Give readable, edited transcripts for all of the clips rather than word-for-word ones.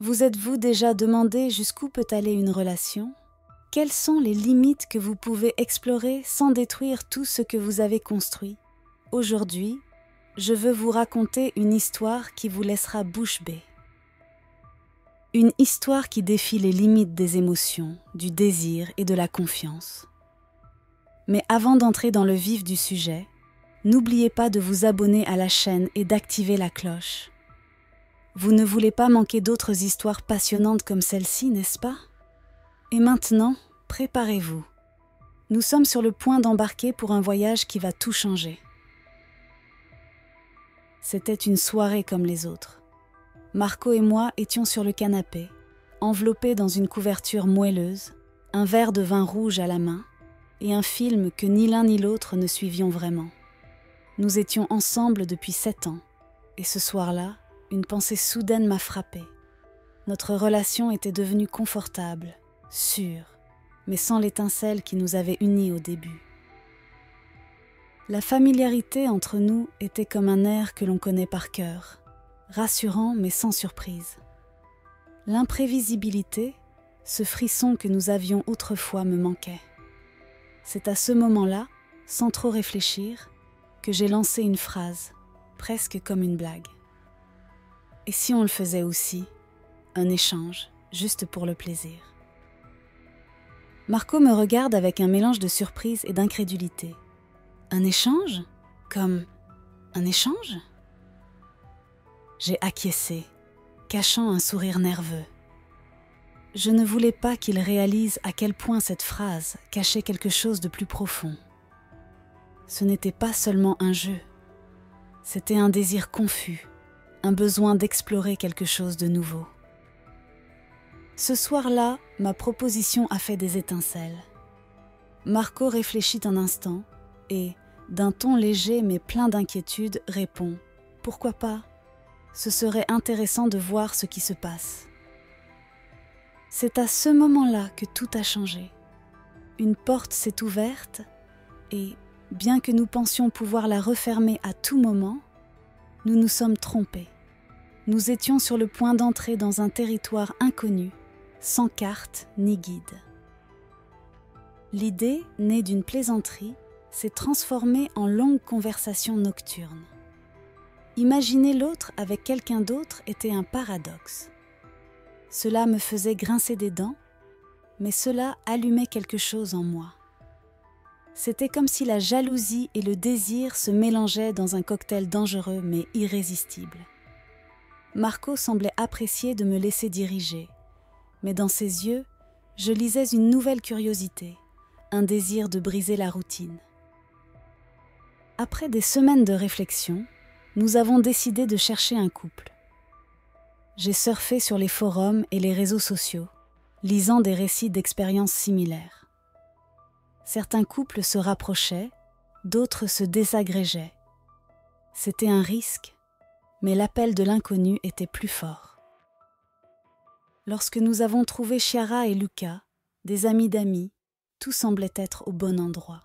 Vous êtes-vous déjà demandé jusqu'où peut aller une relation? Quelles sont les limites que vous pouvez explorer sans détruire tout ce que vous avez construit? Aujourd'hui, je veux vous raconter une histoire qui vous laissera bouche bée. Une histoire qui défie les limites des émotions, du désir et de la confiance. Mais avant d'entrer dans le vif du sujet, n'oubliez pas de vous abonner à la chaîne et d'activer la cloche. Vous ne voulez pas manquer d'autres histoires passionnantes comme celle-ci, n'est-ce pas? Et maintenant, préparez-vous. Nous sommes sur le point d'embarquer pour un voyage qui va tout changer. C'était une soirée comme les autres. Marco et moi étions sur le canapé, enveloppés dans une couverture moelleuse, un verre de vin rouge à la main et un film que ni l'un ni l'autre ne suivions vraiment. Nous étions ensemble depuis 7 ans et ce soir-là, une pensée soudaine m'a frappée. Notre relation était devenue confortable, sûre, mais sans l'étincelle qui nous avait unis au début. La familiarité entre nous était comme un air que l'on connaît par cœur, rassurant mais sans surprise. L'imprévisibilité, ce frisson que nous avions autrefois me manquait. C'est à ce moment-là, sans trop réfléchir, que j'ai lancé une phrase, presque comme une blague. Et si on le faisait aussi, un échange, juste pour le plaisir? Marco me regarde avec un mélange de surprise et d'incrédulité. Un échange? Comme un échange? J'ai acquiescé, cachant un sourire nerveux. Je ne voulais pas qu'il réalise à quel point cette phrase cachait quelque chose de plus profond. Ce n'était pas seulement un jeu, c'était un désir confus, un besoin d'explorer quelque chose de nouveau. Ce soir-là, ma proposition a fait des étincelles. Marco réfléchit un instant et, d'un ton léger mais plein d'inquiétude, répond « Pourquoi pas ? Ce serait intéressant de voir ce qui se passe. » C'est à ce moment-là que tout a changé. Une porte s'est ouverte et, bien que nous pensions pouvoir la refermer à tout moment, nous nous sommes trompés. Nous étions sur le point d'entrer dans un territoire inconnu, sans carte ni guide. L'idée, née d'une plaisanterie, s'est transformée en longue conversation nocturne. Imaginer l'autre avec quelqu'un d'autre était un paradoxe. Cela me faisait grincer des dents, mais cela allumait quelque chose en moi. C'était comme si la jalousie et le désir se mélangeaient dans un cocktail dangereux mais irrésistible. Marco semblait apprécier de me laisser diriger, mais dans ses yeux, je lisais une nouvelle curiosité, un désir de briser la routine. Après des semaines de réflexion, nous avons décidé de chercher un couple. J'ai surfé sur les forums et les réseaux sociaux, lisant des récits d'expériences similaires. Certains couples se rapprochaient, d'autres se désagrégeaient. C'était un risque, mais l'appel de l'inconnu était plus fort. Lorsque nous avons trouvé Chiara et Luca, des amis d'amis, tout semblait être au bon endroit.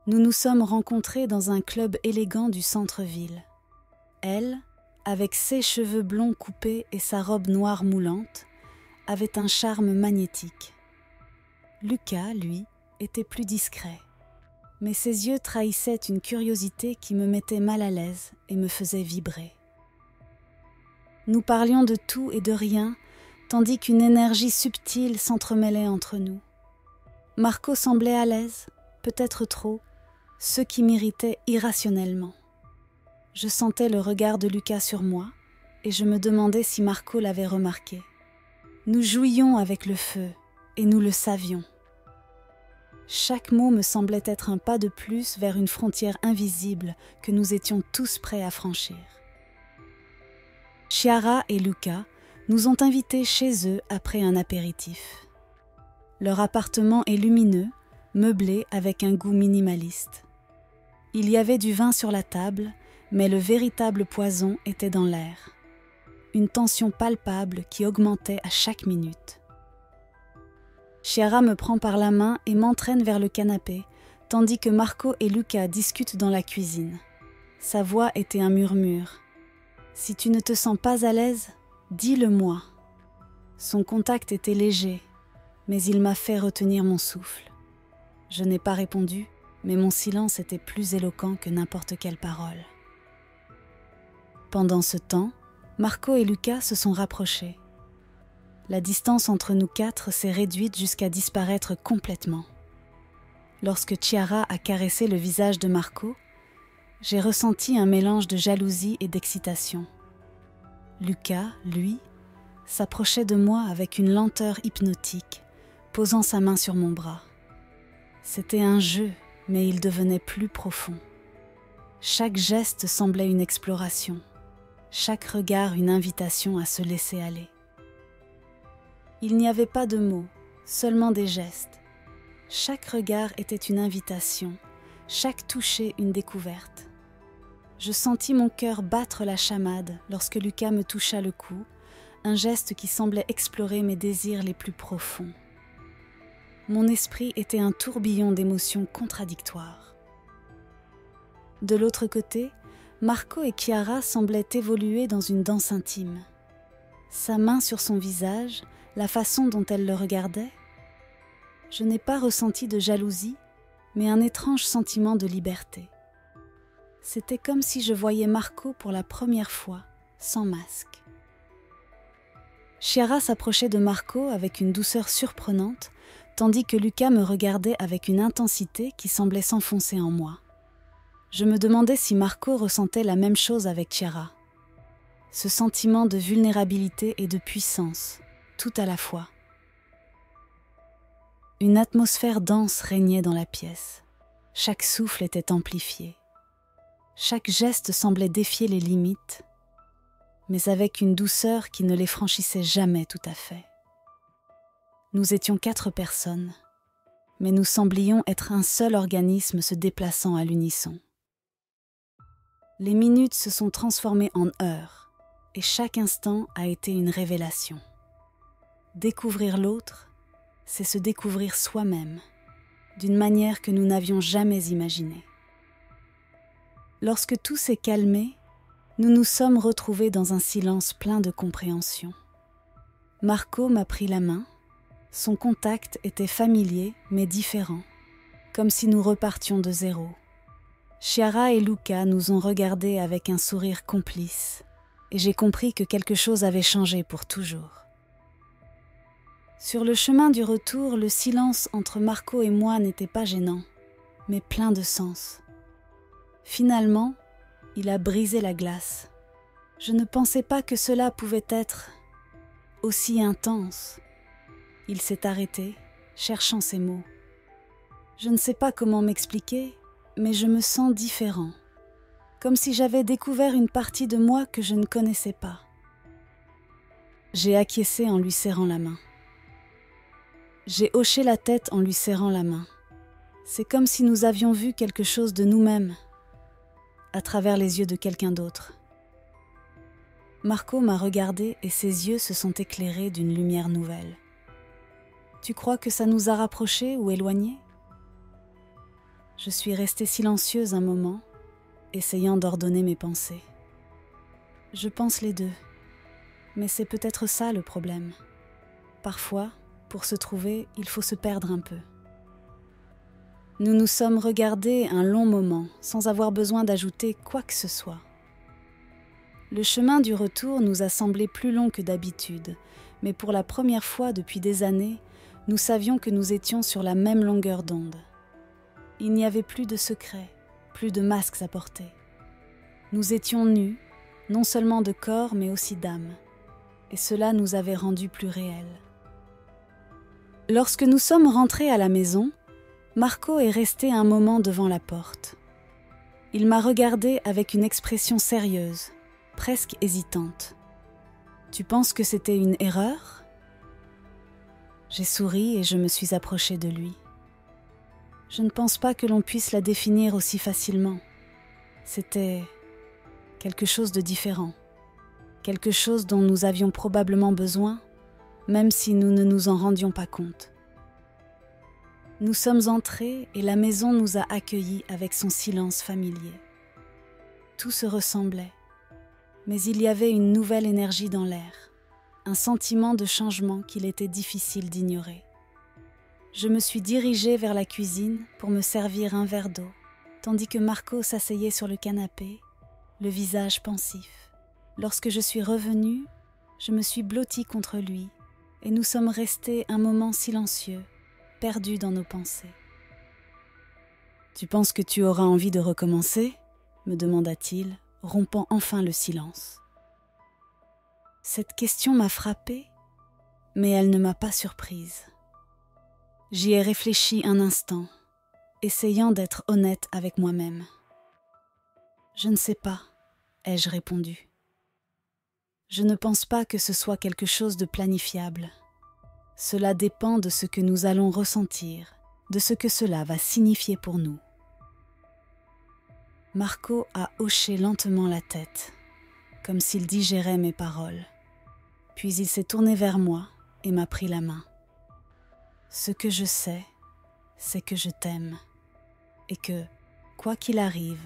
Nous nous sommes rencontrés dans un club élégant du centre-ville. Elle, avec ses cheveux blonds coupés et sa robe noire moulante, avait un charme magnétique. Luca, lui, était plus discret, mais ses yeux trahissaient une curiosité qui me mettait mal à l'aise et me faisait vibrer. Nous parlions de tout et de rien, tandis qu'une énergie subtile s'entremêlait entre nous. Marco semblait à l'aise, peut-être trop, ce qui m'irritait irrationnellement. Je sentais le regard de Luca sur moi et je me demandais si Marco l'avait remarqué. Nous jouions avec le feu et nous le savions. Chaque mot me semblait être un pas de plus vers une frontière invisible que nous étions tous prêts à franchir. Chiara et Luca nous ont invités chez eux après un apéritif. Leur appartement est lumineux, meublé avec un goût minimaliste. Il y avait du vin sur la table, mais le véritable poison était dans l'air. Une tension palpable qui augmentait à chaque minute. Chiara me prend par la main et m'entraîne vers le canapé, tandis que Marco et Luca discutent dans la cuisine. Sa voix était un murmure. « Si tu ne te sens pas à l'aise, Dis-le-moi. Son contact était léger, mais il m'a fait retenir mon souffle. Je n'ai pas répondu, mais mon silence était plus éloquent que n'importe quelle parole. Pendant ce temps, Marco et Luca se sont rapprochés. La distance entre nous quatre s'est réduite jusqu'à disparaître complètement. Lorsque Chiara a caressé le visage de Marco, j'ai ressenti un mélange de jalousie et d'excitation. Luca, lui, s'approchait de moi avec une lenteur hypnotique, posant sa main sur mon bras. C'était un jeu, mais il devenait plus profond. Chaque geste semblait une exploration, chaque regard une invitation à se laisser aller. Il n'y avait pas de mots, seulement des gestes. Chaque regard était une invitation, chaque toucher une découverte. Je sentis mon cœur battre la chamade lorsque Luca me toucha le cou, un geste qui semblait explorer mes désirs les plus profonds. Mon esprit était un tourbillon d'émotions contradictoires. De l'autre côté, Marco et Chiara semblaient évoluer dans une danse intime. Sa main sur son visage, la façon dont elle le regardait, je n'ai pas ressenti de jalousie, mais un étrange sentiment de liberté. C'était comme si je voyais Marco pour la première fois, sans masque. Chiara s'approchait de Marco avec une douceur surprenante, tandis que Luca me regardait avec une intensité qui semblait s'enfoncer en moi. Je me demandais si Marco ressentait la même chose avec Chiara. Ce sentiment de vulnérabilité et de puissance, tout à la fois. Une atmosphère dense régnait dans la pièce. Chaque souffle était amplifié. Chaque geste semblait défier les limites, mais avec une douceur qui ne les franchissait jamais tout à fait. Nous étions 4 personnes, mais nous semblions être un seul organisme se déplaçant à l'unisson. Les minutes se sont transformées en heures, et chaque instant a été une révélation. Découvrir l'autre, c'est se découvrir soi-même, d'une manière que nous n'avions jamais imaginée. Lorsque tout s'est calmé, nous nous sommes retrouvés dans un silence plein de compréhension. Marco m'a pris la main. Son contact était familier mais différent, comme si nous repartions de zéro. Chiara et Luca nous ont regardés avec un sourire complice, et j'ai compris que quelque chose avait changé pour toujours. Sur le chemin du retour, le silence entre Marco et moi n'était pas gênant, mais plein de sens. Finalement, il a brisé la glace. Je ne pensais pas que cela pouvait être aussi intense. Il s'est arrêté, cherchant ses mots. Je ne sais pas comment m'expliquer, mais je me sens différent, comme si j'avais découvert une partie de moi que je ne connaissais pas. J'ai acquiescé en lui serrant la main. J'ai hoché la tête en lui serrant la main. C'est comme si nous avions vu quelque chose de nous-mêmes, à travers les yeux de quelqu'un d'autre. Marco m'a regardé et ses yeux se sont éclairés d'une lumière nouvelle. Tu crois que ça nous a rapprochés ou éloignés ? Je suis restée silencieuse un moment, essayant d'ordonner mes pensées. Je pense les deux, mais c'est peut-être ça le problème. Parfois, pour se trouver, il faut se perdre un peu. Nous nous sommes regardés un long moment, sans avoir besoin d'ajouter quoi que ce soit. Le chemin du retour nous a semblé plus long que d'habitude, mais pour la première fois depuis des années, nous savions que nous étions sur la même longueur d'onde. Il n'y avait plus de secrets, plus de masques à porter. Nous étions nus, non seulement de corps mais aussi d'âme, et cela nous avait rendus plus réels. Lorsque nous sommes rentrés à la maison, Marco est resté un moment devant la porte. Il m'a regardée avec une expression sérieuse, presque hésitante. « Tu penses que c'était une erreur ?» J'ai souri et je me suis approchée de lui. Je ne pense pas que l'on puisse la définir aussi facilement. C'était quelque chose de différent, quelque chose dont nous avions probablement besoin, même si nous ne nous en rendions pas compte. Nous sommes entrés et la maison nous a accueillis avec son silence familier. Tout se ressemblait, mais il y avait une nouvelle énergie dans l'air, un sentiment de changement qu'il était difficile d'ignorer. Je me suis dirigée vers la cuisine pour me servir un verre d'eau, tandis que Marco s'asseyait sur le canapé, le visage pensif. Lorsque je suis revenue, je me suis blottie contre lui et nous sommes restés un moment silencieux, perdus dans nos pensées. « Tu penses que tu auras envie de recommencer ?» me demanda-t-il, rompant enfin le silence. Cette question m'a frappée, mais elle ne m'a pas surprise. J'y ai réfléchi un instant, essayant d'être honnête avec moi-même. « Je ne sais pas », ai-je répondu. « Je ne pense pas que ce soit quelque chose de planifiable. Cela dépend de ce que nous allons ressentir, de ce que cela va signifier pour nous. » Marco a hoché lentement la tête, comme s'il digérait mes paroles. Puis il s'est tourné vers moi et m'a pris la main. « Ce que je sais, c'est que je t'aime et que, quoi qu'il arrive,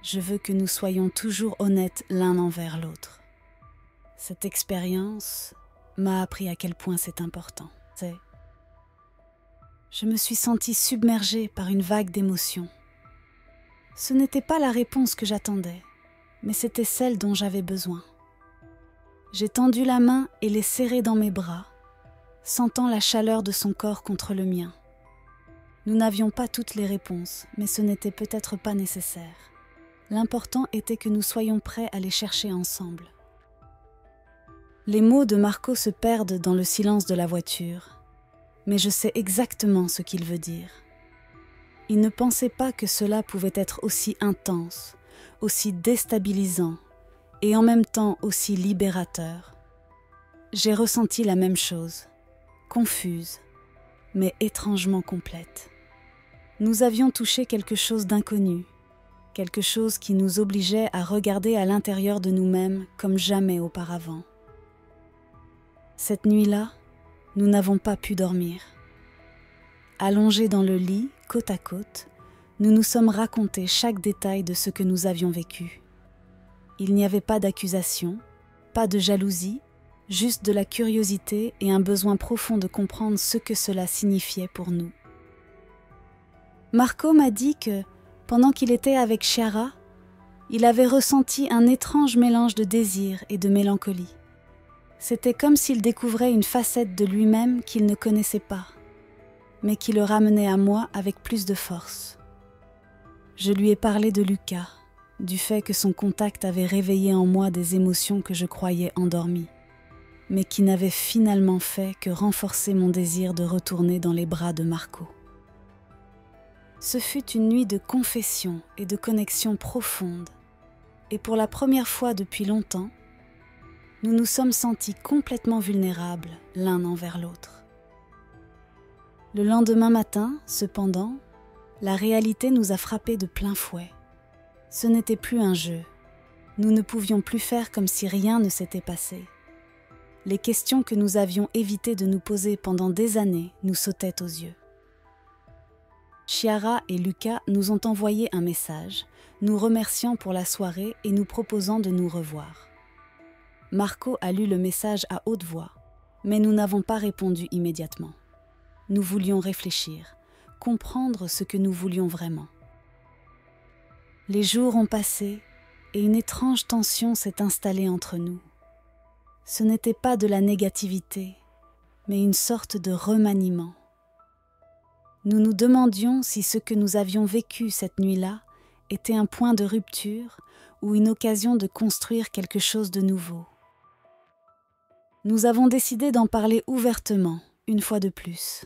je veux que nous soyons toujours honnêtes l'un envers l'autre. » Cette expérience m'a appris à quel point c'est important. Je me suis sentie submergée par une vague d'émotions. Ce n'était pas la réponse que j'attendais, mais c'était celle dont j'avais besoin. J'ai tendu la main et l'ai serrée dans mes bras, sentant la chaleur de son corps contre le mien. Nous n'avions pas toutes les réponses, mais ce n'était peut-être pas nécessaire. L'important était que nous soyons prêts à les chercher ensemble. Les mots de Marco se perdent dans le silence de la voiture, mais je sais exactement ce qu'il veut dire. Il ne pensait pas que cela pouvait être aussi intense, aussi déstabilisant et en même temps aussi libérateur. J'ai ressenti la même chose, confuse, mais étrangement complète. Nous avions touché quelque chose d'inconnu, quelque chose qui nous obligeait à regarder à l'intérieur de nous-mêmes comme jamais auparavant. Cette nuit-là, nous n'avons pas pu dormir. Allongés dans le lit, côte à côte, nous nous sommes raconté chaque détail de ce que nous avions vécu. Il n'y avait pas d'accusation, pas de jalousie, juste de la curiosité et un besoin profond de comprendre ce que cela signifiait pour nous. Marco m'a dit que, pendant qu'il était avec Chiara, il avait ressenti un étrange mélange de désir et de mélancolie. C'était comme s'il découvrait une facette de lui-même qu'il ne connaissait pas, mais qui le ramenait à moi avec plus de force. Je lui ai parlé de Lucas, du fait que son contact avait réveillé en moi des émotions que je croyais endormies, mais qui n'avaient finalement fait que renforcer mon désir de retourner dans les bras de Marco. Ce fut une nuit de confession et de connexion profonde, et pour la première fois depuis longtemps, nous nous sommes sentis complètement vulnérables l'un envers l'autre. Le lendemain matin, cependant, la réalité nous a frappés de plein fouet. Ce n'était plus un jeu. Nous ne pouvions plus faire comme si rien ne s'était passé. Les questions que nous avions évité de nous poser pendant des années nous sautaient aux yeux. Chiara et Lucas nous ont envoyé un message, nous remerciant pour la soirée et nous proposant de nous revoir. Marco a lu le message à haute voix, mais nous n'avons pas répondu immédiatement. Nous voulions réfléchir, comprendre ce que nous voulions vraiment. Les jours ont passé et une étrange tension s'est installée entre nous. Ce n'était pas de la négativité, mais une sorte de remaniement. Nous nous demandions si ce que nous avions vécu cette nuit-là était un point de rupture ou une occasion de construire quelque chose de nouveau. Nous avons décidé d'en parler ouvertement, une fois de plus.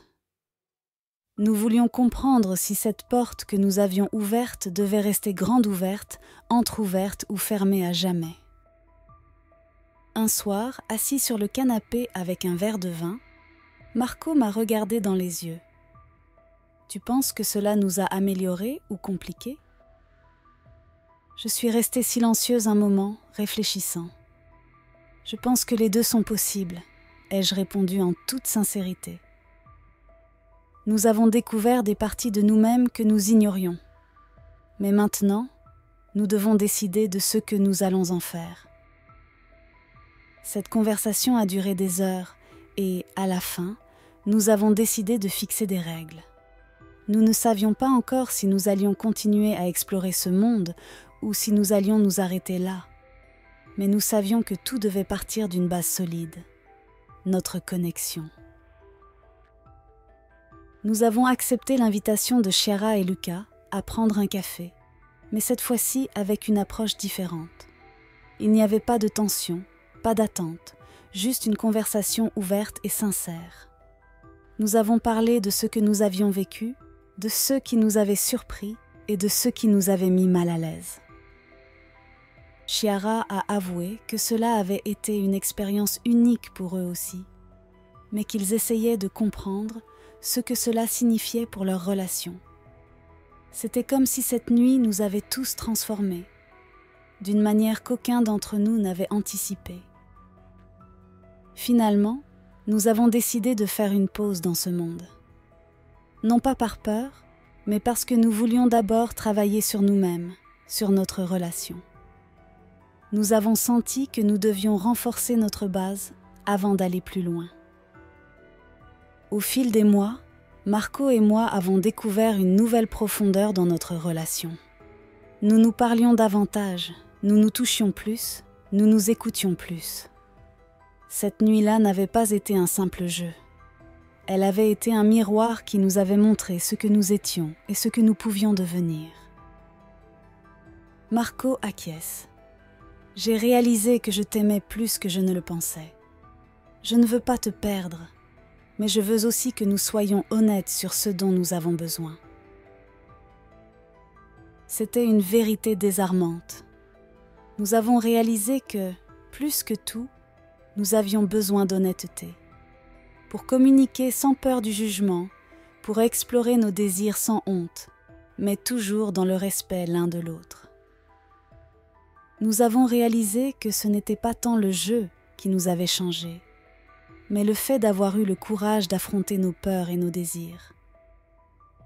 Nous voulions comprendre si cette porte que nous avions ouverte devait rester grande ouverte, entr'ouverte ou fermée à jamais. Un soir, assis sur le canapé avec un verre de vin, Marco m'a regardé dans les yeux. « Tu penses que cela nous a améliorés ou compliqués ?» Je suis restée silencieuse un moment, réfléchissant. « Je pense que les deux sont possibles », ai-je répondu en toute sincérité. Nous avons découvert des parties de nous-mêmes que nous ignorions. Mais maintenant, nous devons décider de ce que nous allons en faire. Cette conversation a duré des heures et, à la fin, nous avons décidé de fixer des règles. Nous ne savions pas encore si nous allions continuer à explorer ce monde ou si nous allions nous arrêter là. Mais nous savions que tout devait partir d'une base solide, notre connexion. Nous avons accepté l'invitation de Chiara et Luca à prendre un café, mais cette fois-ci avec une approche différente. Il n'y avait pas de tension, pas d'attente, juste une conversation ouverte et sincère. Nous avons parlé de ce que nous avions vécu, de ceux qui nous avaient surpris et de ceux qui nous avaient mis mal à l'aise. Chiara a avoué que cela avait été une expérience unique pour eux aussi, mais qu'ils essayaient de comprendre ce que cela signifiait pour leur relation. C'était comme si cette nuit nous avait tous transformés, d'une manière qu'aucun d'entre nous n'avait anticipée. Finalement, nous avons décidé de faire une pause dans ce monde. Non pas par peur, mais parce que nous voulions d'abord travailler sur nous-mêmes, sur notre relation. Nous avons senti que nous devions renforcer notre base avant d'aller plus loin. Au fil des mois, Marco et moi avons découvert une nouvelle profondeur dans notre relation. Nous nous parlions davantage, nous nous touchions plus, nous nous écoutions plus. Cette nuit-là n'avait pas été un simple jeu. Elle avait été un miroir qui nous avait montré ce que nous étions et ce que nous pouvions devenir. Marco acquiesce. J'ai réalisé que je t'aimais plus que je ne le pensais. Je ne veux pas te perdre, mais je veux aussi que nous soyons honnêtes sur ce dont nous avons besoin. C'était une vérité désarmante. Nous avons réalisé que, plus que tout, nous avions besoin d'honnêteté. Pour communiquer sans peur du jugement, pour explorer nos désirs sans honte, mais toujours dans le respect l'un de l'autre. Nous avons réalisé que ce n'était pas tant le jeu qui nous avait changés, mais le fait d'avoir eu le courage d'affronter nos peurs et nos désirs.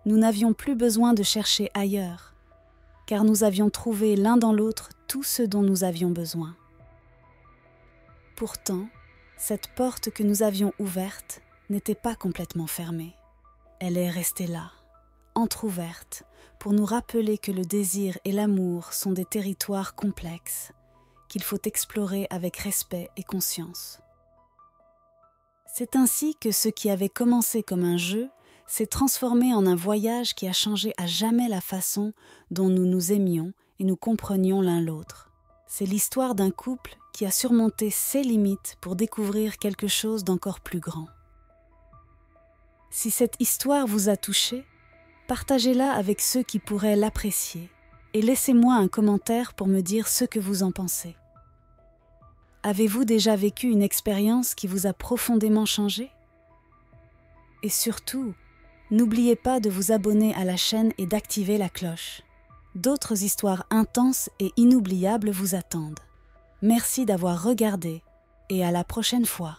Nous n'avions plus besoin de chercher ailleurs, car nous avions trouvé l'un dans l'autre tout ce dont nous avions besoin. Pourtant, cette porte que nous avions ouverte n'était pas complètement fermée. Elle est restée là, entr'ouverte, pour nous rappeler que le désir et l'amour sont des territoires complexes, qu'il faut explorer avec respect et conscience. C'est ainsi que ce qui avait commencé comme un jeu s'est transformé en un voyage qui a changé à jamais la façon dont nous nous aimions et nous comprenions l'un l'autre. C'est l'histoire d'un couple qui a surmonté ses limites pour découvrir quelque chose d'encore plus grand. Si cette histoire vous a touché, partagez-la avec ceux qui pourraient l'apprécier et laissez-moi un commentaire pour me dire ce que vous en pensez. Avez-vous déjà vécu une expérience qui vous a profondément changé? Et surtout, n'oubliez pas de vous abonner à la chaîne et d'activer la cloche. D'autres histoires intenses et inoubliables vous attendent. Merci d'avoir regardé et à la prochaine fois.